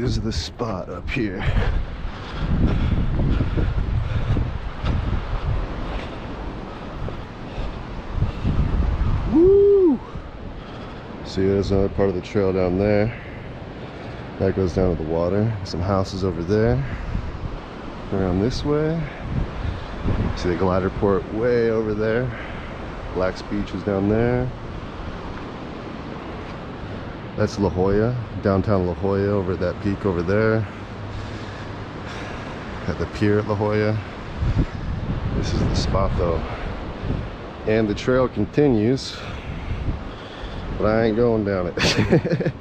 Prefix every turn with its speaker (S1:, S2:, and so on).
S1: is the spot up here. Woo! See, there's another part of the trail down there. That goes down to the water. Some houses over there. Around this way. See the glider port way over there. Black's Beach is down there. That's La Jolla, downtown La Jolla, over at that peak over there. At the pier at La Jolla. This is the spot though. And the trail continues, but I ain't going down it.